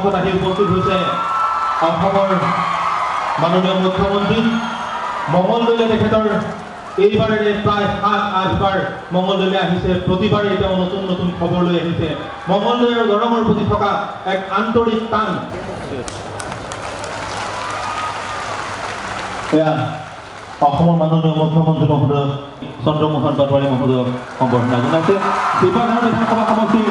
সন্মুখত আহি উপস্থিত হৈছে অসমৰ মাননীয় মুখ্যমন্ত্ৰী মঙলদৈলৈ তেখেতৰ এইবাৰে প্ৰায় 7-8 বাৰ মঙলদৈলৈ আহিছে। প্ৰতিবাৰে তেওঁ নতুন নতুন খবৰ লৈ আহিছে। মঙলদৈ আৰু দৰঙৰ প্ৰতি থকা এক আন্তৰিক টান এয়া অসমৰ মাননীয় মুখ্যমন্ত্ৰী মহোদয় চন্দ্ৰমোহন পাটোৱাৰী মহোদয়ক সম্বৰ্ধনা জনাইছে। শিৱসাগৰ বিধানসভা সমষ্টি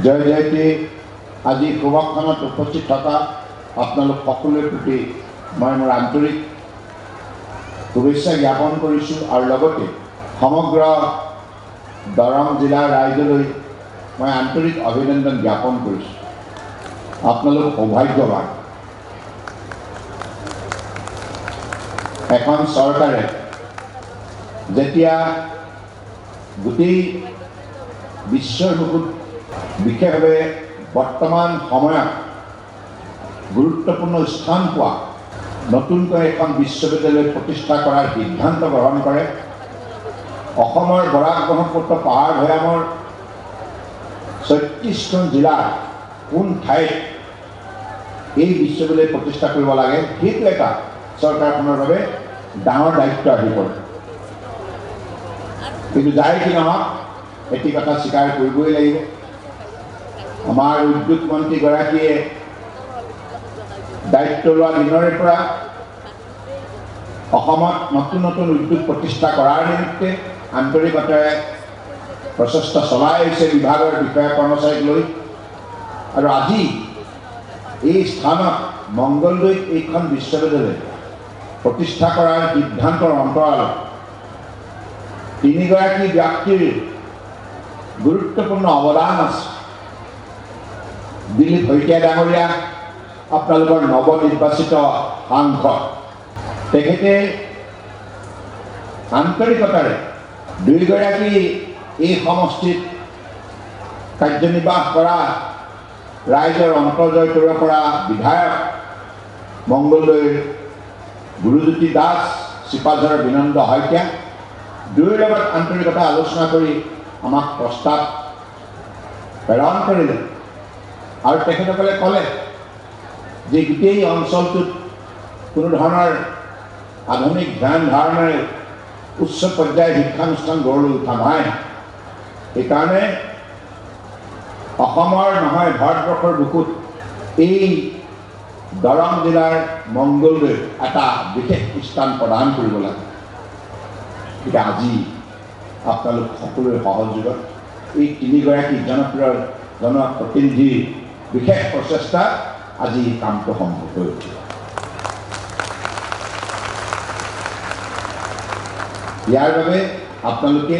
জয় জয়তে আজি সভাখনত উপস্থিত থকা আপোনালোক সকলোৰে প্ৰতি মই মোৰ আন্তৰিক শুভেচ্ছা জ্ঞাপন কৰিছোঁ আৰু লগতে সমগ্ৰ দৰং জিলাৰ ৰাইজলৈ মই আন্তৰিক অভিনন্দন জ্ঞাপন কৰিছোঁ। আপোনালোক সৌভাগ্যৱান। এখন চৰকাৰে যেতিয়া গোটেই বিশ্বৰ বুকুত বিশেষভাৱে বৰ্তমান সময়ত গুৰুত্বপূৰ্ণ স্থান পোৱা নতুনকৈ এখন বিশ্ববিদ্যালয় প্ৰতিষ্ঠা কৰাৰ সিদ্ধান্ত গ্ৰহণ কৰে। অসমৰ বৰাক ব্ৰহ্মপুত্ৰ পাহাৰ ভৈয়ামৰ 36খন জিলাৰ কোন ঠাইত এই বিশ্ববিদ্যালয় প্ৰতিষ্ঠা কৰিব লাগে সেইটো এটা চৰকাৰখনৰ বাবে ডাঙৰ দায়িত্ব আহি পৰে। কিন্তু যাই কি নহওক এটি কথা স্বীকাৰ কৰিবই লাগিব, আমাৰ উদ্যোগ মন্ত্ৰীগৰাকীয়ে দায়িত্ব লোৱা দিনৰে পৰা অসমত নতুন নতুন উদ্যোগ প্ৰতিষ্ঠা কৰাৰ নিমিত্তে আন্তৰিকতাৰে প্ৰচেষ্টা চলাই আহিছে বিভাগৰ বিষয়া কৰ্মচাৰীক লৈ। আৰু আজি এই স্থানত মংগলদৈত এইখন বিশ্ববিদ্যালয় প্ৰতিষ্ঠা কৰাৰ সিদ্ধান্তৰ অন্তৰালত তিনিগৰাকী ব্যক্তিৰ গুৰুত্বপূৰ্ণ অৱদান আছে। দিলীপ শইকীয়া ডাঙৰীয়া আপোনালোকৰ নৱনিৰ্বাচিত সাংসদ, তেখেতে আন্তৰিকতাৰে দুয়োগৰাকী এই সমষ্টিত কাৰ্যনিৰ্বাহ কৰা ৰাইজৰ অন্তৰ্জয় কৰিব পৰা বিধায়ক মংগলদৈৰ গুৰুজ্যোতি দাস, চিপাঝাৰৰ বিনন্দ শইকীয়া দুয়োৰ লগত আন্তৰিকতা আলোচনা কৰি আমাক প্ৰস্তাৱ প্ৰেৰণ কৰিলে। আৰু তেখেতসকলে ক'লে যে গোটেই অঞ্চলটোত কোনো ধৰণৰ আধুনিক ধ্যান ধাৰণাৰে উচ্চ পৰ্যায়ৰ শিক্ষানুষ্ঠান গঢ় লৈ উঠা নাই। সেইকাৰণে অসমৰ নহয় ভাৰতবৰ্ষৰ বুকুত এই দৰং জিলাৰ মংগলদৈ এটা বিশেষ স্থান প্ৰদান কৰিব লাগে। গতিকে আজি আপোনালোক সকলোৰে সহযোগত এই তিনিগৰাকী জনপ্ৰিয় জনপ্ৰতিনিধিৰ বিশেষ প্ৰচেষ্টা আজি কামটো সম্ভৱ হৈ উঠিল। ইয়াৰ বাবে আপোনালোকে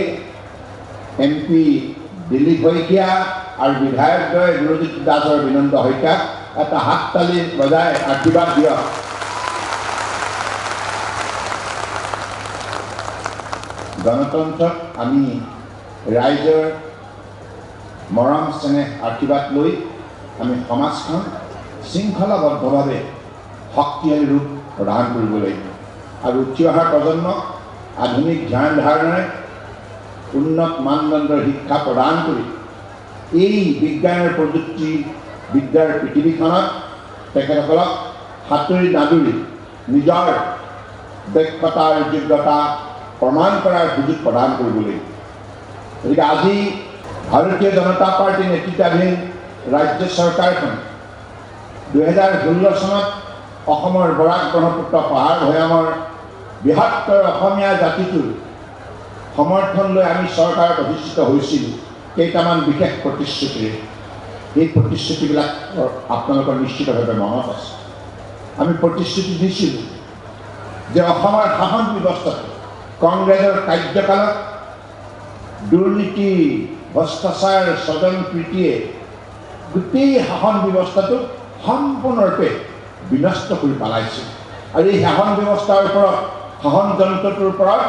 MP দিলীপ শইকীয়া আৰু বিধায়কদ্বয় গুৰুজ্যোতি দাস আৰু বিনন্দ শইকীয়াক এটা হাততালি বজাই আশীৰ্বাদ দিয়ক। গণতন্ত্ৰত আমি ৰাইজৰ মৰম চেনেহ আশীৰ্বাদ লৈ আমি সমাজখন শৃংখলাবদ্ধভাৱে শক্তিশালী ৰূপ প্ৰদান কৰিব লাগিব আৰু উঠি অহা প্ৰজন্মক আধুনিক ধ্যান ধাৰণাৰে উন্নত মানদণ্ডৰ শিক্ষা প্ৰদান কৰি এই বিজ্ঞান আৰু প্ৰযুক্তি বিদ্যাৰ পৃথিৱীখনত তেখেতসকলক সাঁতুৰি নাদুৰি নিজৰ দক্ষতা আৰু যোগ্যতা প্ৰমাণ কৰাৰ সুযোগ প্ৰদান কৰিব লাগিব। গতিকে আজি ভাৰতীয় জনতা পাৰ্টী নেতৃত্বাধীন ৰাজ্য চৰকাৰখন 2016 চনত অসমৰ বৰাক ব্ৰহ্মপুত্ৰ পাহাৰ ভৈয়ামৰ বৃহত্তৰ অসমীয়া জাতিটোৰ সমৰ্থন লৈ আমি চৰকাৰত অধিষ্ঠিত হৈছিলোঁ কেইটামান বিশেষ প্ৰতিশ্ৰুতিৰে। এই প্ৰতিশ্ৰুতিবিলাক আপোনালোকৰ নিশ্চিতভাৱে মনত আছে। আমি প্ৰতিশ্ৰুতি দিছিলোঁ যে অসমৰ শাসন ব্যৱস্থাটো কংগ্ৰেছৰ কাৰ্যকালত দুৰ্নীতি ভ্ৰষ্টাচাৰ স্বজন প্ৰীতিয়ে গোটেই শাসন ব্যৱস্থাটো সম্পূৰ্ণৰূপে বিনষ্ট কৰি পেলাইছে আৰু এই শাসন ব্যৱস্থাৰ ওপৰত শাসন যন্ত্ৰটোৰ ওপৰত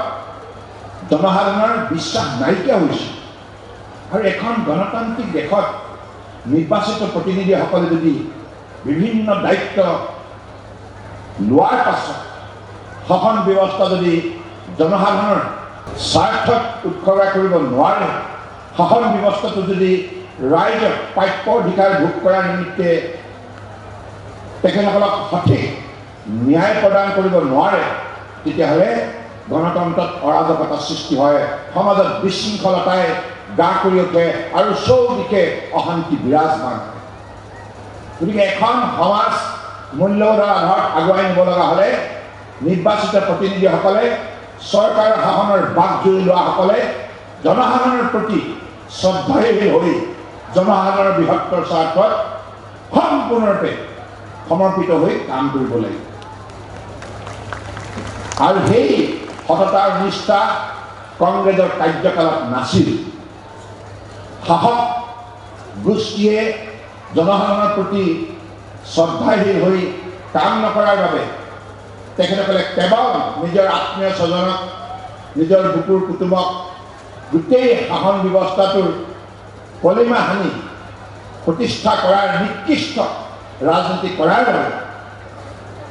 জনসাধাৰণৰ বিশ্বাস নাইকিয়া হৈছে আৰু এখন গণতান্ত্ৰিক দেশত নিৰ্বাচিত প্ৰতিনিধিসকলে যদি বিভিন্ন দায়িত্ব লোৱাৰ পাছত শাসন ব্যৱস্থা যদি জনসাধাৰণৰ স্বাৰ্থত উৎসৰ্গা কৰিব নোৱাৰে শাসন ব্যৱস্থাটো যদি ৰাইজক প্ৰাপ্য অধিকাৰ ভোগ কৰাৰ নিমিত্তে তেখেতসকলক সঠিক ন্যায় প্ৰদান কৰিব নোৱাৰে তেতিয়াহ'লে গণতন্ত্ৰত অৰাজকতা সৃষ্টি হয় সমাজত বিশৃংখলতাই গা কৰি উঠে আৰু চৌদিশে অশান্তি বিৰাজমান গতিকে এখন সমাজ মূল্যবোধৰ আধাৰত আগুৱাই নিব লগা হ'লে নিৰ্বাচিত প্ৰতিনিধিসকলে চৰকাৰৰ শাসনৰ বাক জুৰি লোৱাসকলে জনসাধাৰণৰ প্ৰতি শ্ৰদ্ধাশীল হৈ জনসাধাৰণৰ বৃহত্তৰ স্বাৰ্থত সম্পূৰ্ণৰূপে সমৰ্পিত হৈ কাম কৰিব লাগিব আৰু সেই সততা আৰু নিষ্ঠা কংগ্ৰেছৰ কাৰ্যকালত নাছিল শাসক গোষ্ঠীয়ে জনসাধাৰণৰ প্ৰতি শ্ৰদ্ধাশীল হৈ কাম নকৰাৰ বাবে তেখেতসকলে কেৱল নিজৰ আত্মীয় স্বজনক নিজৰ বুকুৰ কুটুমক গোটেই শাসন ব্যৱস্থাটোৰ কলিমা সানি প্ৰতিষ্ঠা কৰাৰ নিকৃষ্ট ৰাজনীতি কৰাৰ বাবে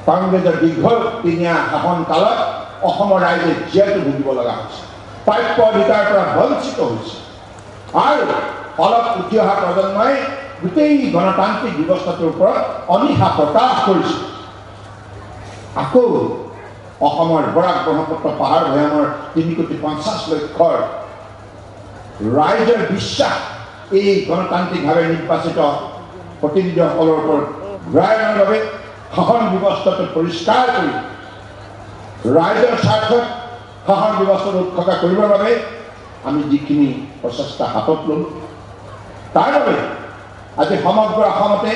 কংগ্ৰেছৰ দীৰ্ঘদিনীয়া শাসনকালত অসমৰ ৰাইজে জীয়াতু ভুগিব লগা হৈছে প্ৰাপ্য অধিকাৰৰ পৰা বঞ্চিত হৈছে আৰু ফলত উঠি অহা প্ৰজন্মই গোটেই গণতান্ত্ৰিক ব্যৱস্থাটোৰ ওপৰত অনীহা প্ৰকাশ কৰিছে আকৌ অসমৰ বৰাক ব্ৰহ্মপুত্ৰ পাহাৰ ভৈয়ামৰ 3,50,00,000 ৰাইজৰ বিশ্বাস এই গণতান্ত্ৰিকভাৱে নিৰ্বাচিত প্ৰতিনিধিসকলৰ ওপৰত ঘূৰাই অনাৰ বাবে শাসন ব্যৱস্থাটো পৰিষ্কাৰ কৰি ৰাইজৰ স্বাৰ্থত শাসন ব্যৱস্থাটো উৎসৰ্গা কৰিবৰ বাবে আমি যিখিনি প্ৰচেষ্টা হাতত ল'লোঁ তাৰ বাবে আজি সমগ্ৰ অসমতে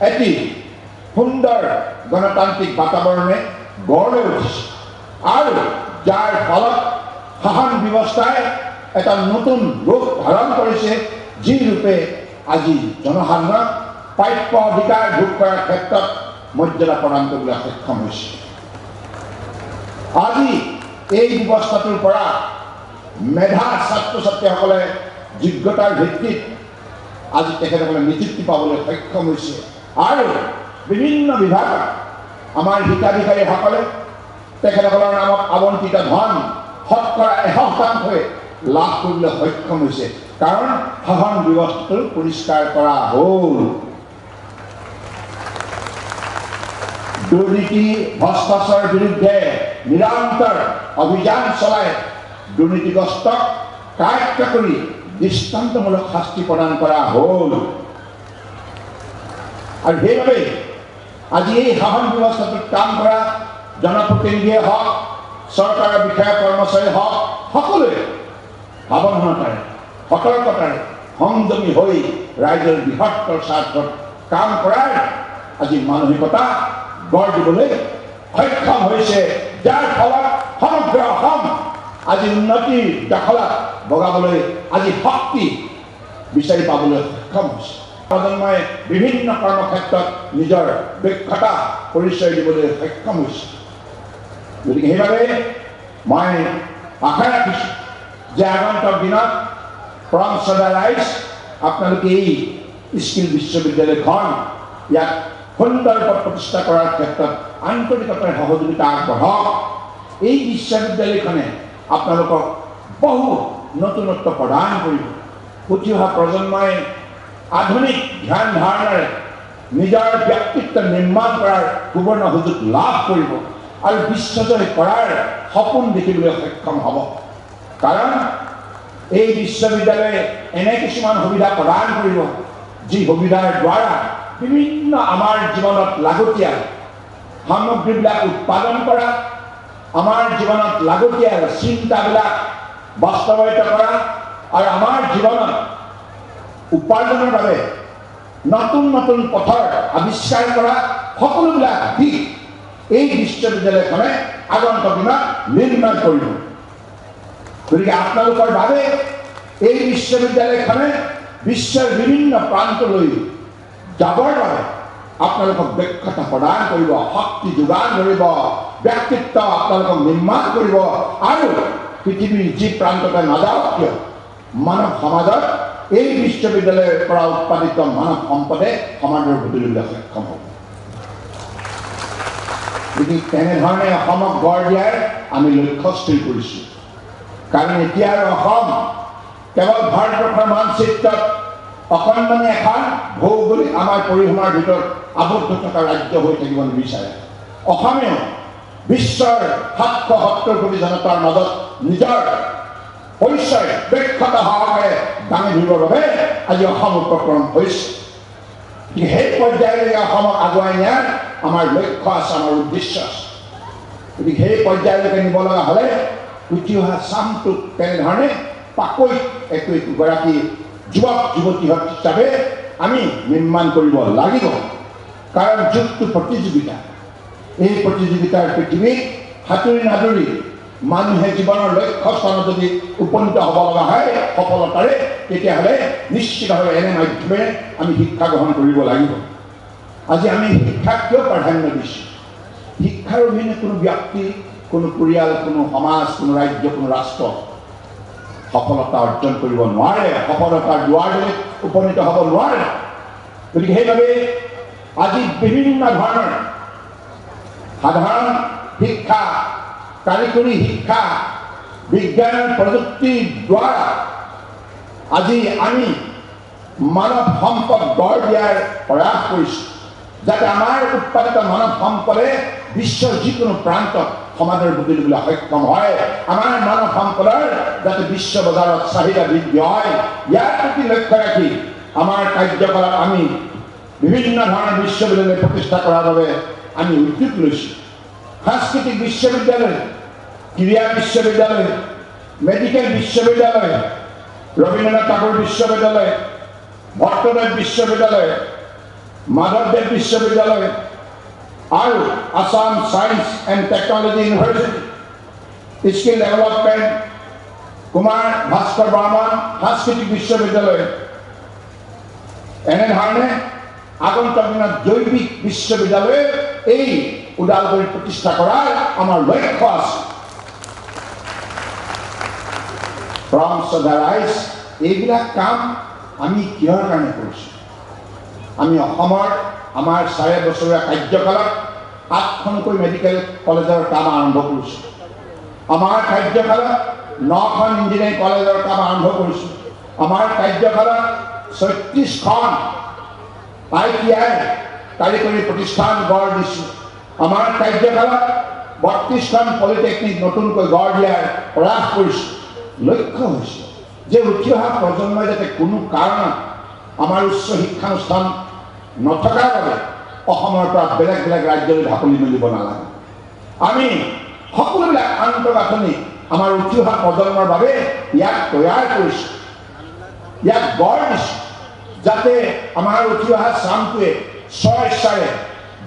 এটি সুন্দৰ গণতান্ত্ৰিক বাতাবৰণে গঢ় লৈ উঠিছে আৰু যাৰ ফলত শাসন ব্যৱস্থাই এটা নতুন ৰূপ ধাৰণ কৰিছে যি ৰূপে আজি জনসাধাৰণক প্ৰাপ্য অধিকাৰ ভোগ কৰাৰ ক্ষেত্ৰত মৰ্যাদা প্ৰদান কৰিবলৈ সক্ষম হৈছে আজি এই ব্যৱস্থাটোৰ পৰা মেধা ছাত্ৰ ছাত্ৰীসকলে যোগ্যতাৰ ভিত্তিত আজি তেখেতসকলে নিযুক্তি পাবলৈ সক্ষম হৈছে আৰু বিভিন্ন বিভাগত আমাৰ হিতাধিকাৰীসকলে তেখেতসকলৰ নামত আবণ্টিত ধন শতকৰা 100% লাভ কৰিবলৈ সক্ষম হৈছে কাৰণ শাসন ব্যৱস্থাটো পৰিষ্কাৰ কৰা হ'ল দুৰ্নীতি ভ্ৰষ্টাচাৰৰ বিৰুদ্ধে নিৰন্তৰ অভিযান চলাই দুৰ্নীতিগ্ৰস্তক কাৰ্য কৰি দৃষ্টান্তমূলক শাস্তি প্ৰদান কৰা হ'ল আৰু সেইবাবে আজি এই শাসন ব্যৱস্থাটোত কাম কৰা জনপ্ৰতিনিধিয়ে হওক চৰকাৰৰ বিষয়া কৰ্মচাৰী হওক সকলোৱে সাৱধানতাৰে সতৰ্কতাৰে সংযমী হৈ ৰাইজৰ বৃহত্তৰ স্বাৰ্থত কাম কৰাৰ আজি মানসিকতা গঢ় দিবলৈ সক্ষম হৈছে যাৰ ফলত সমগ্ৰ অসম আজি উন্নতিৰ দখলত বগাবলৈ আজি শক্তি বিচাৰি পাবলৈ সক্ষম হৈছে প্ৰজন্মই বিভিন্ন কৰ্মক্ষেত্ৰত নিজৰ দক্ষতা পৰিচয় দিবলৈ সক্ষম হৈছে গতিকে সেইবাবে মই আশা ৰাখিছোঁ যে আগন্তুক দিনত পৰমশ্ৰদ্ধা ৰাইজ আপোনালোকে এই স্কিল বিশ্ববিদ্যালয়খন ইয়াক সুন্দৰকৈ প্ৰতিষ্ঠা কৰাৰ ক্ষেত্ৰত আন্তৰিকতাৰে সহযোগিতা আগবঢ়াওক এই বিশ্ববিদ্যালয়খনে আপোনালোকক বহু নতুনত্ব প্ৰদান কৰিব উঠি অহা প্ৰজন্মই আধুনিক ধ্যান ধাৰণাৰে নিজৰ ব্যক্তিত্ব নিৰ্মাণ কৰাৰ সুবৰ্ণ সুযোগ লাভ কৰিব আৰু বিশ্বজয় কৰাৰ সপোন দেখিবলৈ সক্ষম হ'ব কাৰণ এই বিশ্ববিদ্যালয়ে এনে কিছুমান সুবিধা প্ৰদান কৰিব যি সুবিধাৰ দ্বাৰা বিভিন্ন আমাৰ জীৱনত লাগতিয়াল সামগ্ৰীবিলাক উৎপাদন কৰা আমাৰ জীৱনত লাগতিয়াল চিন্তাবিলাক বাস্তৱায়িত কৰা আৰু আমাৰ জীৱনত উপাৰ্জনৰ বাবে নতুন নতুন পথৰ আৱিষ্কাৰ কৰা সকলোবিলাক দিশ এই বিশ্ববিদ্যালয়খনে আগন্তুক দিনত নিৰ্মাণ কৰিব গতিকে আপোনালোকৰ বাবে এই বিশ্ববিদ্যালয়খনে বিশ্বৰ বিভিন্ন প্ৰান্তলৈ যাবৰ বাবে আপোনালোকক দক্ষতা প্ৰদান কৰিব, শক্তি যোগান ধৰিব, ব্যক্তিত্ব আপোনালোকক নিৰ্মাণ কৰিব আৰু পৃথিৱীৰ যি প্ৰান্ততে নাযাওক কিয় মানৱ সমাজত এই বিশ্ববিদ্যালয়ৰ পৰা উৎপাদিত মানৱ সম্পদে সমাজৰ বুটলিবলৈ সক্ষম হ'ব। গতিকে তেনেধৰণে অসমক গঢ় দিয়াৰ আমি লক্ষ্য স্থিৰ কৰিছোঁ। কাৰণ এতিয়া আৰু অসম কেৱল ভাৰতবৰ্ষৰ মানচিত্ৰত অকণমানি এখন ভৌগোলিক আমাৰ পৰিসীমাৰ ভিতৰত আবদ্ধ থকা ৰাজ্য হৈ থাকিব নিবিচাৰে। অসমেও বিশ্বৰ ৭৭০ কোটি জনতাৰ মাজত নিজৰ পৰিচয় দক্ষতা সহকাৰে দাঙি ধৰিবৰ বাবে আজি অসম উপক্ৰম হৈছে। সেই পৰ্যায়লৈকে অসমক আগুৱাই নিয়াৰ আমাৰ লক্ষ্য আছে, আমাৰ উদ্দেশ্য আছে। গতিকে সেই পৰ্যায়লৈকে নিব লগা হ'লে উঠি অহা চামটোক তেনেধৰণে পাকৈত একোগৰাকী যুৱক যুৱতী হিচাপে আমি নিৰ্মাণ কৰিব লাগিব। কাৰণ যুগটো প্ৰতিযোগিতা, এই প্ৰতিযোগিতাৰ পৃথিৱীত সাঁতুৰি নাদুৰি মানুহে জীৱনৰ লক্ষ্য স্থানত যদি উপনীত হ'ব লগা হয় সফলতাৰে, তেতিয়াহ'লে নিশ্চিতভাৱে এনে মাধ্যমেৰে আমি শিক্ষা গ্ৰহণ কৰিব লাগিব। আজি আমি শিক্ষাক কিয় প্ৰাধান্য দিছোঁ? শিক্ষাৰ অবিহনে কোনো ব্যক্তি, কোনো পৰিয়াল, কোনো সমাজ, কোনো ৰাজ্য, কোনো ৰাষ্ট্ৰ সফলতা অৰ্জন কৰিব নোৱাৰে, সফলতাৰ দুৱাৰলৈ উপনীত হ'ব নোৱাৰে। গতিকে সেইবাবে আজি বিভিন্ন ধৰণৰ সাধাৰণ শিক্ষা, কাৰিকৰী শিক্ষা, বিজ্ঞান প্ৰযুক্তিৰ দ্বাৰা আজি আমি মানৱ সম্পদ গঢ় দিয়াৰ প্ৰয়াস কৰিছোঁ, যাতে আমাৰ উৎপাদিত মানৱ সম্পদে বিশ্বৰ যিকোনো প্ৰান্তত সমাজৰ বুটলিবলৈ সক্ষম হয়। আমাৰ মানৱ সম্পদৰ যাতে বিশ্ব বজাৰত চাহিদা বৃদ্ধি হয়, ইয়াৰ প্ৰতি লক্ষ্য ৰাখি আমাৰ কাৰ্যকলাপ আমি বিভিন্ন ধৰণৰ বিশ্ববিদ্যালয় প্ৰতিষ্ঠা কৰাৰ বাবে আমি উদ্যোগ লৈছোঁ। সাংস্কৃতিক বিশ্ববিদ্যালয়, ক্ৰীড়া বিশ্ববিদ্যালয়, মেডিকেল বিশ্ববিদ্যালয়, ৰবীন্দ্ৰনাথ ঠাকুৰ বিশ্ববিদ্যালয়, ভট্টদেৱ বিশ্ববিদ্যালয়, মাধৱদেৱ বিশ্ববিদ্যালয় আৰু Assam science and technology university, skill development, Kumar Bhaskar Barman সাংস্কৃতিক বিশ্ববিদ্যালয়, এনেধৰণে আগন্তুক দিনত জৈৱিক বিশ্ববিদ্যালয় এই ওদালগুৰিত প্ৰতিষ্ঠা কৰাৰ আমাৰ লক্ষ্য আছে। এইবিলাক কাম আমি কিহৰ কাৰণে কৰিছোঁ? আমি অসমৰ আমাৰ 4 বছৰীয়া কাৰ্যকালত 8খনকৈ মেডিকেল কলেজৰ কাম আৰম্ভ কৰিছোঁ। আমাৰ কাৰ্যকালত 9খন ইঞ্জিনিয়াৰিং কলেজৰ কাম আৰম্ভ কৰিছোঁ। আমাৰ কাৰ্যকালত 36খন ITI কাৰিকৰী প্ৰতিষ্ঠান গঢ় দিছোঁ। আমাৰ কাৰ্যকালত 32খন পলিটেকনিক নতুনকৈ গঢ় দিয়াৰ প্ৰয়াস কৰিছোঁ। লক্ষ্য হৈছে যে উঠি অহা প্ৰজন্মই যাতে কোনো কাৰণত আমাৰ উচ্চ শিক্ষানুষ্ঠান নথকাৰ বাবে অসমৰ পৰা বেলেগ বেলেগ ৰাজ্যলৈ ঢাপলি মেলিব নালাগে। আমি সকলোবিলাক আন্তঃগাঁথনি আমাৰ উঠি অহা প্ৰজন্মৰ বাবে ইয়াক তৈয়াৰ কৰিছোঁ, ইয়াক গঢ় দিছোঁ, যাতে আমাৰ উঠি অহা চামটোৱে স্বইচ্ছাৰে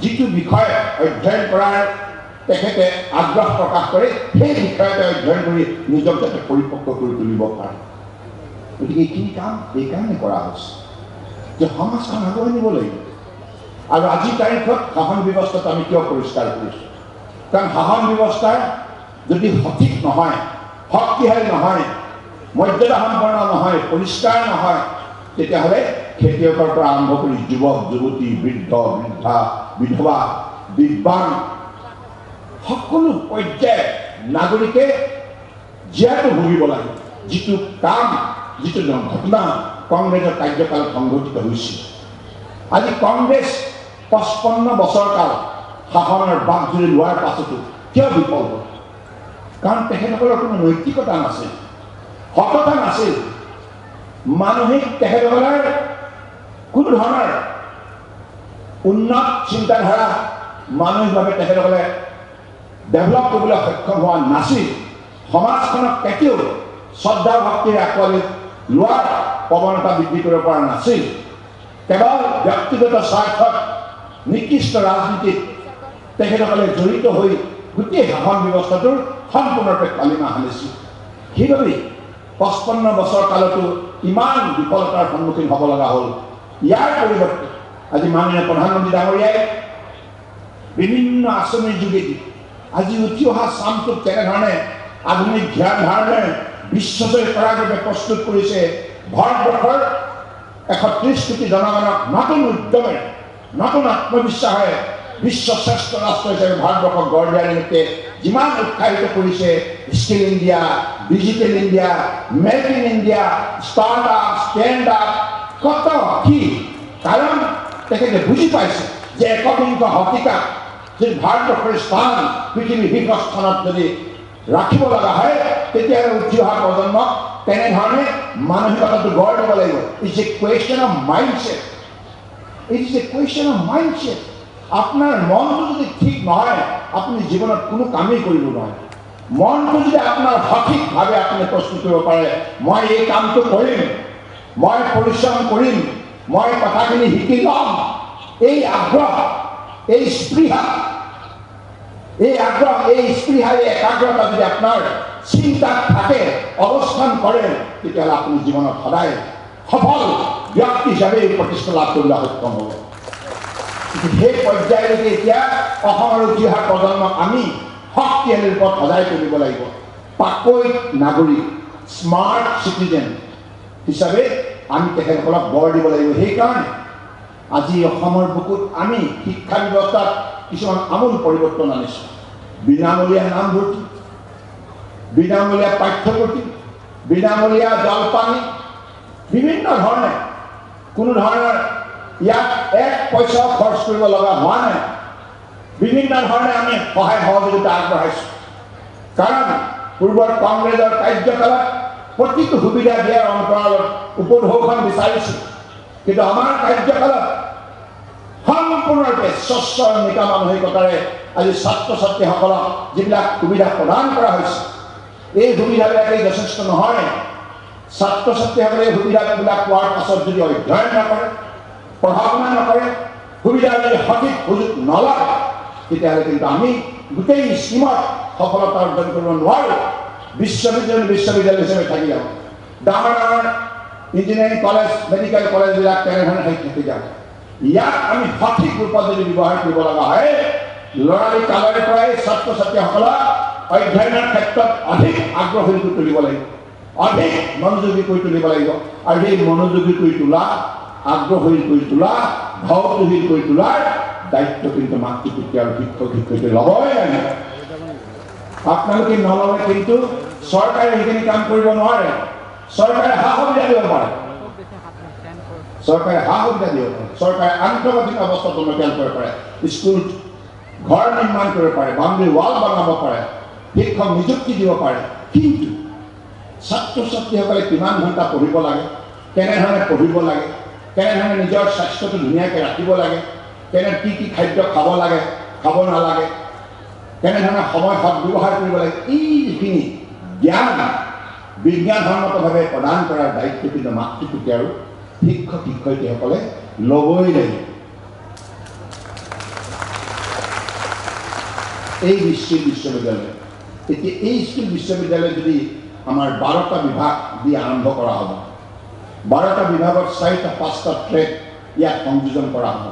যিটো বিষয় অধ্যয়ন কৰাৰ তেখেতে আগ্ৰহ প্ৰকাশ কৰে, সেই বিষয়তে অধ্যয়ন কৰি নিজক যাতে পৰিপক্ক কৰি তুলিব পাৰে। গতিকে এইখিনি কাম এইকাৰণে কৰা হৈছে যে সমাজখন আগুৱাই নিব লাগিব। আৰু আজিৰ তাৰিখত শাসন ব্যৱস্থাটো আমি কিয় পৰিষ্কাৰ কৰিছোঁ? কাৰণ শাসন ব্যৱস্থা যদি সঠিক নহয়, শক্তিশালী নহয়, মৰ্যাদা সম্পন্ন নহয়, পৰিষ্কাৰ নহয়, তেতিয়াহ'লে খেতিয়কৰ পৰা আৰম্ভ কৰি যুৱক যুৱতী, বৃদ্ধ বৃদ্ধা, বিধৱা, দিব্যাংগ সকলো পৰ্যায়ৰ নাগৰিকে জীয়াটো ভুগিব লাগে। যিটো কাম, যিটো ঘটনা কংগ্ৰেছৰ কাৰ্যকালত সংঘটিত হৈছিল। আজি কংগ্ৰেছ 55 বছৰ কাল শাসনৰ বাঘজুৰি লোৱাৰ পাছতো কিয় বিফল হ'ল? কাৰণ তেখেতসকলৰ কোনো নৈতিকতা নাছিল, সততা নাছিল। মানসিক তেখেতসকলৰ কোনো ধৰণৰ উন্নত চিন্তাধাৰা মানসিকভাৱে তেখেতসকলে ডেভেলপ কৰিবলৈ সক্ষম হোৱা নাছিল। সমাজখনক কেতিয়াও শ্ৰদ্ধা ভক্তিৰে আঁকোৱালি লোৱাৰ প্ৰৱণতা বৃদ্ধি কৰিব পৰা নাছিল। কেৱল ব্যক্তিগত স্বাৰ্থত নিকৃষ্ট ৰাজনীতিত তেখেতসকলে জড়িত হৈ গোটেই শাসন ব্যৱস্থাটোৰ সম্পূৰ্ণৰূপে কালিমা সানিছিল। সেইবাবেই 55 বছৰ কালতো ইমান বিফলতাৰ সন্মুখীন হ'ব লগা হ'ল। ইয়াৰ পৰিৱৰ্তে আজি মাননীয় প্ৰধানমন্ত্ৰী ডাঙৰীয়াই বিভিন্ন আঁচনিৰ যোগেদি আজি উঠি অহা চামটোক কেনেধৰণে আধুনিক ধ্যান ধাৰণাৰে বিশ্বজয় কৰাৰ বাবে প্ৰস্তুত কৰিছে। ভাৰতবৰ্ষৰ 130 কোটি জনগণক নতুন উদ্যমেৰে নতুন আত্মবিশ্বাসেৰে বিশ্ব শ্ৰেষ্ঠ ৰাষ্ট্ৰ হিচাপে ভাৰতবৰ্ষক গঢ় দিয়াৰ নিমিত্তে যিমান উৎসাহিত কৰিছে skill India, digital India, make in India, startup, stand up, কত কি কাৰণ তেখেতে বুজি পাইছে যে একবিংশ শতিকাত যদি ভাৰতবৰ্ষৰ স্থান পৃথিৱীৰ শীৰ্ষস্থানত যদি ৰাখিব লগা হয় তেতিয়াহ'লে উঠি অহা প্ৰজন্মক তেনেধৰণে মানসিকতাটো গঢ় দিব লাগিব। It's a question of mindset. It is a question of mindset. আপোনাৰ মনটো যদি ঠিক নহয় আপুনি জীৱনত কোনো কামেই কৰিব নোৱাৰে। মনটো যদি আপোনাৰ সঠিকভাৱে আপুনি প্ৰস্তুত কৰিব পাৰে, মই এই কামটো কৰিম, মই পৰিশ্ৰম কৰিম, মই কথাখিনি শিকি ল'ম, এই আগ্ৰহ, এই স্পৃহা, এই স্পৃহা, এই একাগ্ৰতা যদি আপোনাৰ চিন্তাত থাকে, অৱস্থান কৰে, তেতিয়াহ'লে আপুনি জীৱনত সদায় সফল ব্যক্তি হিচাপে প্ৰতিষ্ঠা লাভ কৰিবলৈ সক্ষম হ'ব। সেই পৰ্যায়লৈকে এতিয়া অসমৰ উঠি অহা প্ৰজন্মক আমি শক্তিশালী ৰূপত সজাই তুলিব লাগিব। পাকৈত নাগৰিক, স্মাৰ্ট চিটিজেন হিচাপে আমি তেখেতসকলক গঢ় দিব লাগিব। সেইকাৰণে আজি অসমৰ বুকুত আমি শিক্ষা ব্যৱস্থাত কিছুমান আমূল পৰিৱৰ্তন আনিছোঁ। বিনামূলীয়া নামভৰ্তি, বিনামূলীয়া পাঠ্যপুথি, বিনামূলীয়া জলপানী, বিভিন্ন ধৰণে কোনো ধৰণৰ ইয়াত এক পইচাও খৰচ কৰিব লগা হোৱা নাই। বিভিন্ন ধৰণে আমি সহায় সহযোগিতা আগবঢ়াইছোঁ। কাৰণ পূৰ্বৰ কংগ্ৰেছৰ কাৰ্যকালত প্ৰতিটো সুবিধা দিয়াৰ অন্তৰালত উপঢৌকন বিচাৰিছোঁ, কিন্তু আমাৰ কাৰ্যকালত সম্পূৰ্ণৰূপে স্বচ্ছ নিকা মানসিকতাৰে আজি ছাত্ৰ ছাত্ৰীসকলক যিবিলাক সুবিধা প্ৰদান কৰা হৈছে, এই সুবিধাবিলাকেই যথেষ্ট নহয়। ছাত্ৰ ছাত্ৰীসকলে এই সুবিধাবিলাক পোৱাৰ পাছত যদি অধ্যয়ন নকৰে, পঢ়া শুনা নকৰে, সুবিধা যদি সঠিক সুযোগ নলয়, তেতিয়াহ'লে কিন্তু আমি গোটেই স্কিমত সফলতা অৰ্জন কৰিব নোৱাৰোঁ। বিশ্ববিদ্যালয় হিচাপে থাকি যাওঁ। ডাঙৰ ডাঙৰ ইঞ্জিনিয়াৰিং কলেজ, মেডিকেল কলেজবিলাক তেনেধৰণে থাকি যাওঁ। ইয়াক আমি সঠিক ৰূপত যদি ব্যৱহাৰ কৰিব লগা হয়, ল'ৰালি কালৰে পৰাই ছাত্ৰ ছাত্ৰীসকলক অধ্যয়নৰ ক্ষেত্ৰত অধিক আগ্ৰহী কৰি তুলিব লাগিব, অধিক মনোযোগী কৰি তুলিব লাগিব। আৰু সেই মনোযোগী কৰি তোলা, আগ্ৰহী কৰি তোলা, ভাৱটোহীন কৰি তোলাৰ দায়িত্ব কিন্তু মাতৃ পিতৃ আৰু শিক্ষক শিক্ষয়িত্ৰী ল'বই লাগিব। আপোনালোকে নল'লে কিন্তু চৰকাৰে সেইখিনি কাম কৰিব নোৱাৰে। চৰকাৰে সা সুবিধা দিব পাৰে, চৰকাৰে সা সুবিধা দিব পাৰে, চৰকাৰে আন্তঃগাঁথনি অৱস্থাত উন্নতি কৰিব পাৰে, স্কুল ঘৰ নিৰ্মাণ কৰিব পাৰে, বাউণ্ডেৰী ৱাল বনাব পাৰে, শিক্ষক নিযুক্তি দিব পাৰে। কিন্তু ছাত্ৰ ছাত্ৰীসকলে কিমান ঘণ্টা পঢ়িব লাগে, কেনেধৰণে পঢ়িব লাগে, কেনেধৰণে নিজৰ স্বাস্থ্যটো ধুনীয়াকৈ ৰাখিব লাগে, কি কি খাদ্য খাব লাগে, খাব নালাগে, কেনেধৰণে সময় সদব্যৱহাৰ কৰিব লাগে, এই যিখিনি জ্ঞান বিজ্ঞানসন্মতভাৱে প্ৰদান কৰাৰ দায়িত্ব কিন্তু মাতৃ পিতৃ আৰু শিক্ষক শিক্ষয়িত্ৰীসকলে ল'বই লাগিব। এই বিশ্ববিদ্যালয় এতিয়া এই স্কুল বিশ্ববিদ্যালয় যদি আমাৰ 12টা বিভাগ দি আৰম্ভ কৰা হ'ব, 12টা বিভাগত 4টা 5টা ট্ৰেক ইয়াত সংযোজন কৰা হ'ব।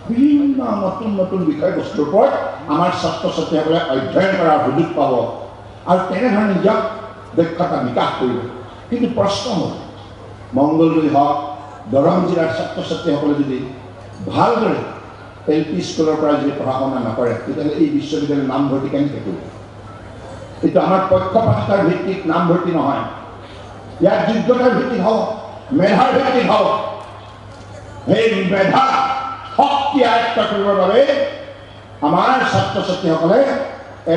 বিভিন্ন নতুন নতুন বিষয়বস্তুৰ ওপৰত আমাৰ ছাত্ৰ ছাত্ৰীসকলে অধ্যয়ন কৰাৰ সুযোগ পাব আৰু তেনেধৰণে নিজক দক্ষতা বিকাশ কৰিব। কিন্তু প্ৰশ্ন হ'ল, মংগলদৈ হওক, দৰং জিলাৰ ছাত্ৰ ছাত্ৰীসকলে যদি ভালদৰে LP স্কুলৰ পৰা যদি পঢ়া শুনা নকৰে, তেতিয়াহ'লে এই বিশ্ববিদ্যালয়ৰ নামভৰ্তি কেনেকৈ কৰিব? এইটো আমাৰ পক্ষপাতিতাৰ ভিত্তিত নামভৰ্তি নহয়, ইয়াত যোগ্যতাৰ ভিত্তিত হ'ব, মেধাৰ ভিত্তিত হ'ব। সেই মেধা শক্তি আয়ত্ত কৰিবৰ বাবে আমাৰ ছাত্ৰ ছাত্ৰীসকলে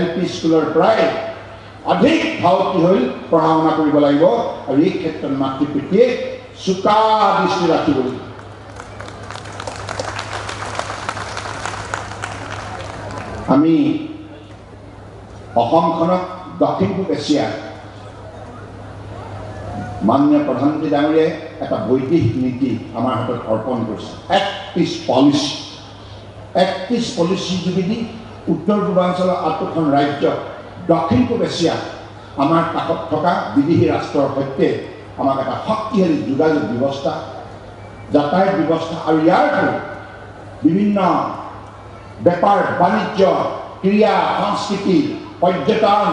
LP স্কুলৰ পৰাই অধিক ধাউতি হৈ পঢ়া শুনা কৰিব লাগিব। আৰু এই ক্ষেত্ৰত মাতৃ পিতৃয়ে চোকা দৃষ্টি ৰাখিব লাগিব। আমি অসমখনক দক্ষিণ পূব এছিয়াৰ মাননীয় প্ৰধানমন্ত্ৰী ডাঙৰীয়াই এটা বৈদিক নীতি আমাৰ হাতত অৰ্পণ কৰিছে। 31 পলিচিৰ যোগেদি উত্তৰ পূৰ্বাঞ্চলৰ 8খন ৰাজ্য দক্ষিণ পূব এছিয়া আমাৰ কাষত থকা বিদেশী ৰাষ্ট্ৰৰ সৈতে আমাক এটা শক্তিশালী যোগাযোগ ব্যৱস্থা, যাতায়াত ব্যৱস্থা আৰু ইয়াৰ বিভিন্ন বেপাৰ বাণিজ্য ক্ৰীড়া সংস্কৃতি পৰ্যটন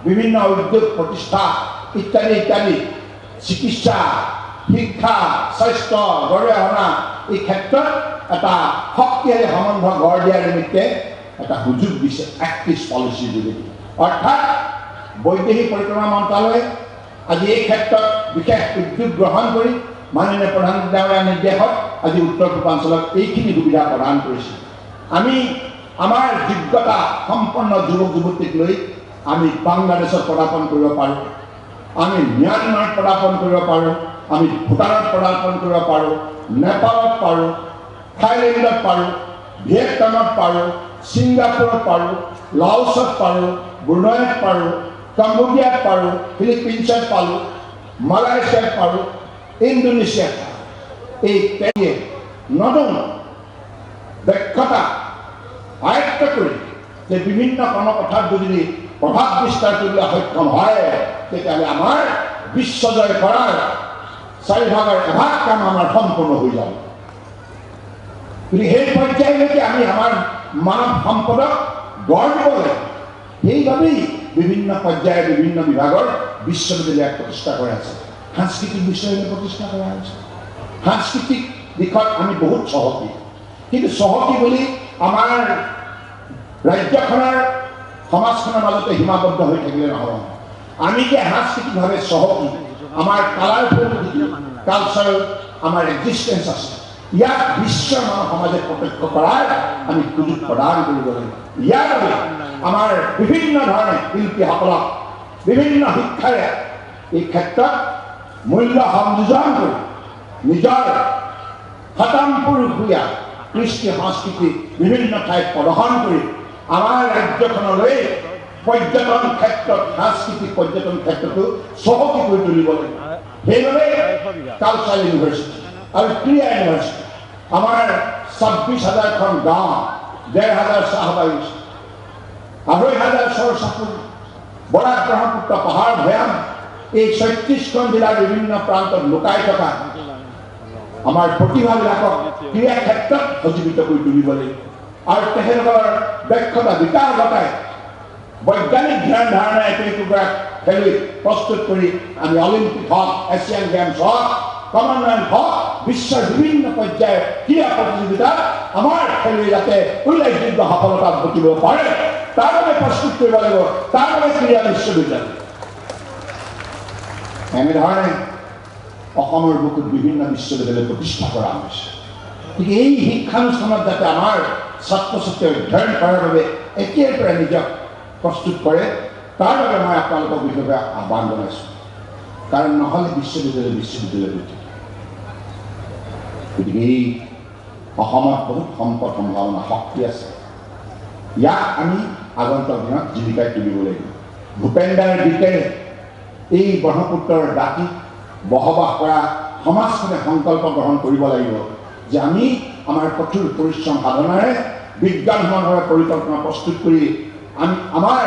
বিভিন্ন উদ্যোগ প্ৰতিষ্ঠা ইত্যাদি ইত্যাদি চিকিৎসা শিক্ষা স্বাস্থ্য গৱেষণা এই ক্ষেত্ৰত এটা শক্তিশালী সম্বন্ধ গঢ় দিয়াৰ নিমিত্তে এটা সুযোগ দিছে এক্টিভ পলিচিৰ যোগেদি অৰ্থাৎ বৈদেশিক পৰিক্ৰমা মন্ত্ৰালয়ে আজি এই ক্ষেত্ৰত বিশেষ উদ্যোগ গ্ৰহণ কৰি মাননীয় প্ৰধানমন্ত্ৰী ডাঙৰীয়াৰ নিৰ্দেশত আজি উত্তৰ পূৰ্বাঞ্চলত এইখিনি সুবিধা প্ৰদান কৰিছে আমি আমাৰ যোগ্যতা সম্পন্ন যুৱক যুৱতীক লৈ আমি বাংলাদেশত পদাৰ্পণ কৰিব পাৰোঁ আমি ম্যানমাৰত পদাৰ্পণ কৰিব পাৰোঁ আমি ভূটানত পদাৰ্পণ কৰিব পাৰোঁ নেপালত পাৰোঁ থাইলেণ্ডত পাৰোঁ ভিয়েটনামত পাৰোঁ ছিংগাপুৰত পাৰোঁ লাওছত পাৰোঁ ব্ৰুনাইত পাৰোঁ কম্বোডিয়াত পাৰোঁ ফিলিপিনছত পাৰোঁ মালয়েছিয়াত পাৰোঁ ইণ্ডোনেছিয়াত এই তেনে নতুন দক্ষতা আয়ত্ত কৰি যে বিভিন্ন কৰ্মপথাৰত যদি প্ৰভাৱ বিস্তাৰ কৰিবলৈ সক্ষম হয় তেতিয়াহ'লে আমাৰ বিশ্বজয় কৰাৰ 4ভাগৰ 1ভাগ কাম আমাৰ সম্পূৰ্ণ হৈ যাব কিন্তু সেই পৰ্যায়লৈকে আমি আমাৰ মানৱ সম্পদক গঢ় দিব লাগে সেইবাবেই বিভিন্ন পৰ্যায়ৰ বিভিন্ন বিভাগৰ বিশ্ববিদ্যালয় প্ৰতিষ্ঠা কৰা আছে সাংস্কৃতিক বিশ্ববিদ্যালয় প্ৰতিষ্ঠা কৰা হৈছে সাংস্কৃতিক দিশত আমি বহুত চহকী কিন্তু চহকী বুলি আমাৰ ৰাজ্যখনৰ সমাজখনৰ মাজতে সীমাবদ্ধ হৈ থাকিলে নহয় আমি যে সাংস্কৃতিকভাৱে চহকী আমাৰ কালাৰফুল কালচাৰেল আমাৰ এক্সিষ্টেঞ্চ আছে ইয়াক বিশ্ব মানৱ সমাজে প্ৰত্যক্ষ কৰাৰ আমি সুযোগ প্ৰদান কৰিব লাগিব ইয়াৰ বাবে আমাৰ বিভিন্ন ধৰণে শিল্পীসকলক বিভিন্ন শিক্ষাৰে এই ক্ষেত্ৰত মূল্য সংযোজন কৰি নিজৰ শতাংপুৰুষীয়া কৃষ্টি সংস্কৃতি বিভিন্ন ঠাইত প্ৰদৰ্শন কৰি আমাৰ ৰাজ্যখনলৈ পৰ্যটন ক্ষেত্ৰত সাংস্কৃতিক পৰ্যটন ক্ষেত্ৰতো চহকী কৰি তুলিব লাগিব সেইবাবে কালচাৰেল ইউনিভাৰ্চিটি আৰু ক্ৰীড়া ইউনিভাৰ্চিটি আমাৰ 26,000খন গাঁও 1,500 চাহ বাগিচা 2,500 চৰ চাপৰি বৰাক ব্ৰহ্মপুত্ৰ পাহাৰ ভৈয়াম এই 36খন জিলাৰ বিভিন্ন প্ৰান্তত লুকাই থকা আমাৰ প্ৰতিভাবিলাকক ক্ৰীড়া ক্ষেত্ৰত সজীৱিত কৰি তুলিব লাগিব আৰু তেখেতসকলৰ দক্ষতা বিকাশ ঘটাই বৈজ্ঞানিক ধ্যান ধাৰণা একোগৰাকী খেলুৱৈ প্ৰস্তুত কৰি আমি অলিম্পিক হওক এছিয়ান গেমছ হওক কমনৱেলথ হওক বিশ্বৰ বিভিন্ন পৰ্যায়ৰ ক্ৰীড়া প্ৰতিযোগিতাত আমাৰ খেলুৱৈ যাতে উল্লেখযোগ্য সফলতা ঘটিব পাৰে তাৰ বাবে প্ৰস্তুত কৰিব লাগিব তাৰ বাবে ক্ৰীড়া বিশ্ববিদ্যালয় এনেধৰণে অসমৰ বুকুত বিভিন্ন বিশ্ববিদ্যালয় প্ৰতিষ্ঠা কৰা হৈছে গতিকে এই শিক্ষানুষ্ঠানত যাতে আমাৰ ছাত্ৰ ছাত্ৰীয়ে অধ্যয়ন কৰাৰ বাবে এতিয়াৰ পৰা নিজক প্ৰস্তুত কৰে তাৰ বাবে মই আপোনালোকক বিশেষভাৱে আহ্বান জনাইছোঁ কাৰণ নহ'লে বিশ্ববিদ্যালয় হৈ থাকে গতিকে এই অসমত বহুত সম্পদ সম্ভাৱনা শক্তি আছে ইয়াক আমি আগন্তুক দিনত জীৱিকাই তুলিব লাগিব ভূপেন্দ্ৰ গীতেৰে এই ব্ৰহ্মপুত্ৰৰ দাঁতিত বসবাস কৰা সমাজখনে সংকল্প গ্ৰহণ কৰিব লাগিব যে আমি আমাৰ কঠোৰ পৰিশ্ৰম সাধনাৰে বিজ্ঞানসন্মতভাৱে পৰিকল্পনা প্ৰস্তুত কৰি আমি আমাৰ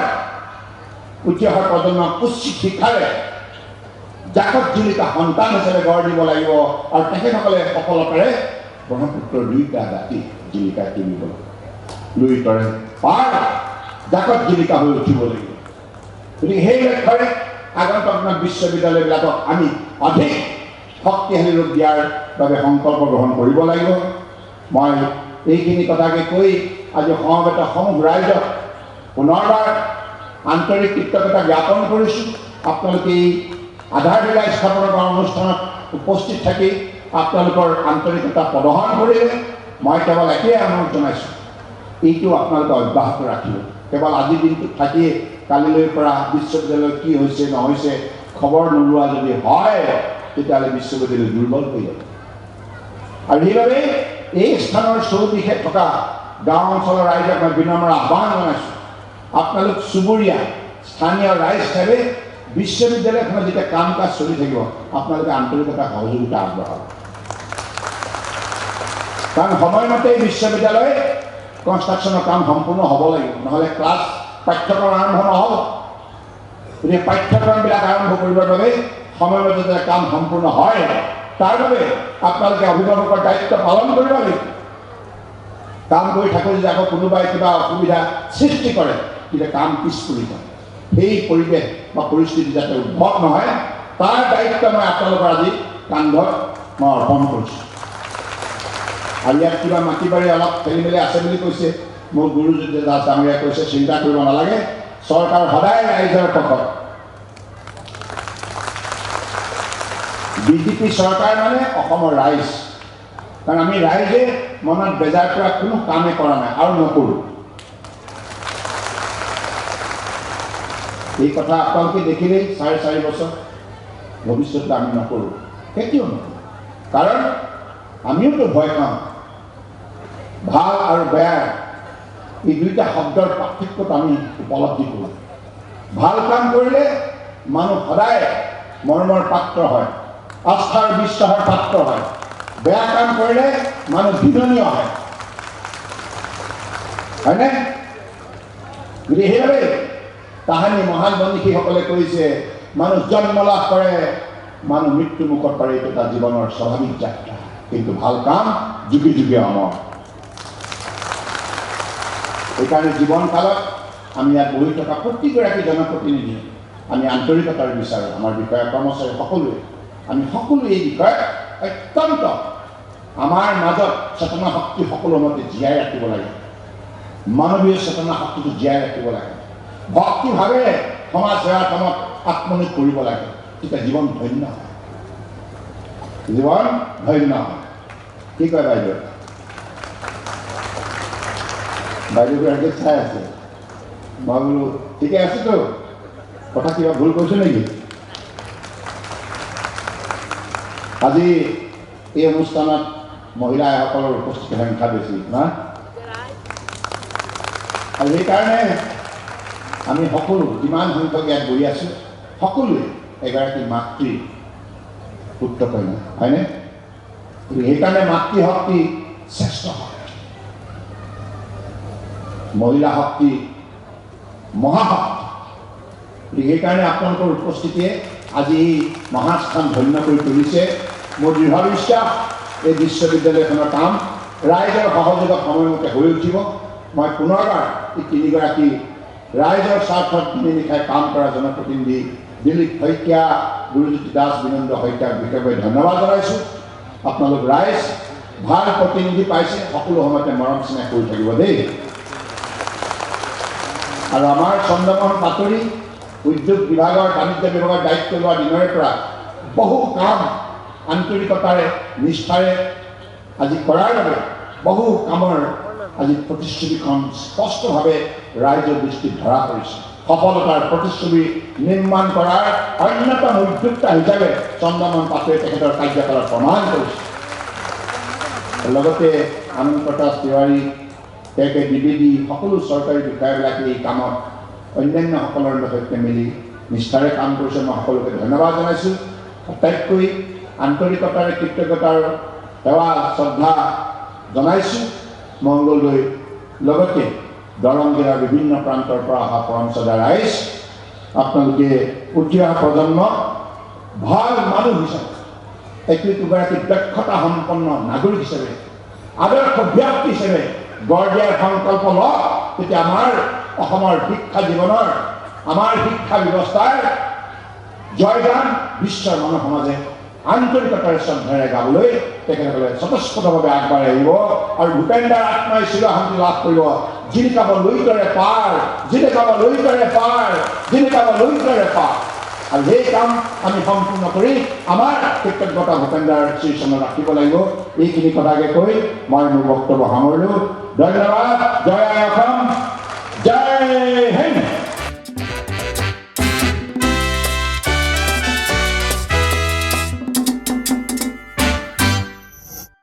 উঠি অহা প্ৰজন্মক উচ্চ শিক্ষাৰে জাকত জিলিকা সন্তান হিচাপে গঢ় দিব লাগিব আৰু তেখেতসকলে সফলতাৰে ব্ৰহ্মপুত্ৰৰ 2টা দাঁতি জিলিকাই তুলিব লুইতৰে পাৰ জাকত জিলিকা হৈ উঠিব লাগিব গতিকে সেই লক্ষ্যৰে আগন্তুক বিশ্ববিদ্যালয়বিলাকক আমি অধিক শক্তিশালী ৰূপ দিয়াৰ বাবে সংকল্প গ্ৰহণ কৰিব লাগিব মই এইখিনি কথাকে কৈ আজি সমবেত সমূহ ৰাইজক পুনৰবাৰ আন্তৰিক কৃতজ্ঞতা জ্ঞাপন কৰিছোঁ আপোনালোকে এই আধাৰশিলা স্থাপন কৰা অনুষ্ঠানত উপস্থিত থাকি আপোনালোকৰ আন্তৰিকতা প্ৰদৰ্শন কৰিলে মই কেৱল একেই অনুৰোধ জনাইছোঁ এইটো আপোনালোকে অব্যাহত ৰাখিব কেৱল আজিৰ দিনটোত থাকিয়ে কালিলৈৰ পৰা বিশ্ববিদ্যালয়ত কি হৈছে নহৈছে খবৰ নোলোৱা যদি হয় তেতিয়াহ'লে বিশ্ববিদ্যালয় দুৰ্বল হৈ যাব আৰু সেইবাবে এই স্থানৰ চৌদিশে থকা গাঁও অঞ্চলৰ ৰাইজক মই বিনম্ৰ আহ্বান জনাইছোঁ আপোনালোক চুবুৰীয়া স্থানীয় ৰাইজ হিচাপে বিশ্ববিদ্যালয়খনৰ যেতিয়া কাম কাজ চলি থাকিব আপোনালোকে আন্তৰিকতা সহযোগিতা আগবঢ়াব কাৰণ সময়মতে বিশ্ববিদ্যালয় কনষ্ট্ৰাকশ্যনৰ কাম সম্পূৰ্ণ হ'ব লাগিব নহ'লে ক্লাছ পাঠ্যক্ৰম আৰম্ভ নহ'ব গতিকে পাঠ্যক্ৰমবিলাক আৰম্ভ কৰিবৰ বাবে সময়মতে যাতে কাম সম্পূৰ্ণ হয় তাৰ বাবে আপোনালোকে অভিভাৱকৰ দায়িত্ব পালন কৰিব লাগিব কাম কৰি থাকোঁ যদি আকৌ কোনোবাই কিবা অসুবিধা সৃষ্টি কৰে তেতিয়া কাম পিছ পৰি যায়। সেই পৰিৱেশ বা পৰিস্থিতি যাতে উদ্ভৱ নহয় তাৰ দায়িত্ব মই আপোনালোকৰ আজি কান্ধত মই অৰ্পণ কৰিছোঁ। আৰু ইয়াত কিবা মাটি বাৰী অলপ খেলি মেলি আছে বুলি কৈছে মোৰ গুৰুজ্যোতি দাস ডাঙৰীয়াই কৈছে, চিন্তা কৰিব নালাগে, চৰকাৰ সদায় ৰাইজৰ পক্ষত। বিজেপি চৰকাৰ মানে অসমৰ ৰাইজ, কাৰণ আমি ৰাইজে মনত বেজাৰ কৰা কোনো কামেই কৰা নাই আৰু নকৰোঁ। এই কথা আপোনালোকে দেখিলেই 4.5 বছৰ ভৱিষ্যতে আমি নকৰোঁ, কেতিয়াও নকৰোঁ। কাৰণ আমিওতো ভয় খাওঁ। ভাল আৰু বেয়া এই দুইটা শব্দৰ পাৰ্থক্যত আমি উপলব্ধি কৰোঁ। ভাল কাম কৰিলে মানুহ সদায় মৰমৰ পাত্ৰ হয়, আস্থাৰ বিশ্বাসৰ পাত্ৰ হয়। বেয়া কাম কৰিলে মানুহ বিননীয় হয়, হয়নে? গতিকে সেইবাবে তাহানি মহান মনীষীসকলে কৈছে মানুহ জন্ম লাভ কৰে, মানুহ মৃত্যু মুখত পৰে, এইটো এটা জীৱনৰ স্বাভাৱিক যাত্ৰা, কিন্তু ভাল কাম যুগে যুগে অমৰ। সেইকাৰণে জীৱন কালত আমি ইয়াত বহি থকা প্ৰতিগৰাকী জনপ্ৰতিনিধি আমি আন্তৰিকতাৰ বিচাৰোঁ। আমাৰ বিষয়া কৰ্মচাৰী সকলোৱে আমি সকলোৱে এই বিষয়ত অত্যন্ত আমাৰ মাজত চেতনা শক্তি সকলো মতে জীয়াই ৰাখিব লাগে। মানৱীয় চেতনা শক্তিটো জীয়াই ৰাখিব লাগে। ভক্তিভাৱেৰে সমাজ সেৱাৰ কামত আত্মনিয়োগ কৰিব লাগে, তেতিয়া জীৱন ধন্য হয়, জীৱন ধন্য হয়। কি কয় বাইদেউ? বাইদেউগৰাকী চাই আছে। মই বোলো ঠিকে আছেতো, কথা কিবা ভুল কৈছোঁ নেকি? আজি এই অনুষ্ঠানত মহিলাসকলৰ উপস্থিতি সংখ্যা বেছি না, আৰু সেইকাৰণে আমি সকলো যিমান সংখ্যক ইয়াত বহি আছোঁ সকলোৱে এগৰাকী মাতৃ পুত্ৰ কন্যা, হয়নে? সেইকাৰণে মাতৃশক্তি শ্ৰেষ্ঠ হয়, মহিলা শক্তি মহাশক্তি। সেইকাৰণে আপোনালোকৰ উপস্থিতিয়ে আজি এই মহাস্থান ধন্য কৰি তুলিছে। মোৰ দৃঢ় বিশ্বাস এই বিশ্ববিদ্যালয়খনৰ কাম ৰাইজৰ সহযোগত সময়মতে হৈ উঠিব। মই পুনৰবাৰ এই তিনিগৰাকী ৰাইজৰ স্বাৰ্থত দিনে নিশাই কাম কৰা জনপ্ৰতিনিধি দিলীপ শইকীয়া, গুৰুজ্যোতি দাস, বিনন্দ শইকীয়াক বিশেষভাৱে ধন্যবাদ জনাইছোঁ। আপোনালোক ৰাইজ ভাল প্ৰতিনিধি পাইছে, সকলো সময়তে মৰম স্নেহ কৰি থাকিব দেই। আৰু আমাৰ চন্দ্ৰমোহন পাটোৱাৰী উদ্যোগ বিভাগৰ বাণিজ্য বিভাগৰ দায়িত্ব লোৱাৰ দিনৰে পৰা বহু কাম আন্তৰিকতাৰে নিষ্ঠাৰে আজি কৰাৰ বাবে বহু কামৰ আজি প্ৰতিশ্ৰুতিখন স্পষ্টভাৱে ৰাইজৰ দৃষ্টিত ধৰা পৰিছে। সফলতাৰ প্ৰতিশ্ৰুতি নিৰ্মাণ কৰাৰ অন্যতম উদ্যোক্তা হিচাপে চন্দ্ৰমোহন পাটোৱাৰীয়ে তেখেতৰ কাৰ্যকালত প্ৰমাণ কৰিছে। লগতে আনন্দ প্ৰকাশ তিৱাৰী, তেখেতে দ্বিবেদী, সকলো চৰকাৰী বিষয়াবিলাকে এই কামত অন্যান্যসকলৰ সৈতে মিলি নিষ্ঠাৰে কাম কৰিছে। মই সকলোকে ধন্যবাদ জনাইছোঁ। আটাইতকৈ আন্তৰিকতাৰে কৃতজ্ঞতাৰ সেৱা শ্ৰদ্ধা জনাইছোঁ মংগলদৈ, লগতে দৰং জিলাৰ বিভিন্ন প্ৰান্তৰ পৰা অহা পৰমচদা ৰাইজ। আপোনালোকে উঠি অহা প্ৰজন্মক ভাল মানুহ হিচাপে, একোগৰাকী দক্ষতা সম্পন্ন নাগৰিক হিচাপে, আদৰ্শ ব্যক্তি হিচাপে গঢ় দিয়াৰ সংকল্প লওক। তেতিয়া আমাৰ অসমৰ শিক্ষা জীৱনৰ, আমাৰ শিক্ষা ব্যৱস্থাৰ জয়গান বিশ্বৰ মানৱ সমাজে আন্তৰিকতাৰে শ্ৰদ্ধাৰে গাবলৈ তেখেতসকলে স্বতঃস্ফূৰ্তভাৱে আগবাঢ়ি আহিব। আৰু ভূপেন্দ্ৰৰ আত্মাই চিৰশান্তি লাভ কৰিব। জিলিকাব লুইতৰে পাৰ, জিলিকাব লুইতৰে পাৰ, জিলিকাব লুইতৰে পাৰ। আৰু সেই কাম আমি সম্পূৰ্ণ কৰি আমাৰ কৃতজ্ঞতা ভূপেন্দ্ৰৰ শ্ৰীচৰণত ৰাখিব লাগিব। এইখিনি কথাকে কৈ মই মোৰ বক্তব্য সামৰিলোঁ। ধন্যবাদ। জয় অসম।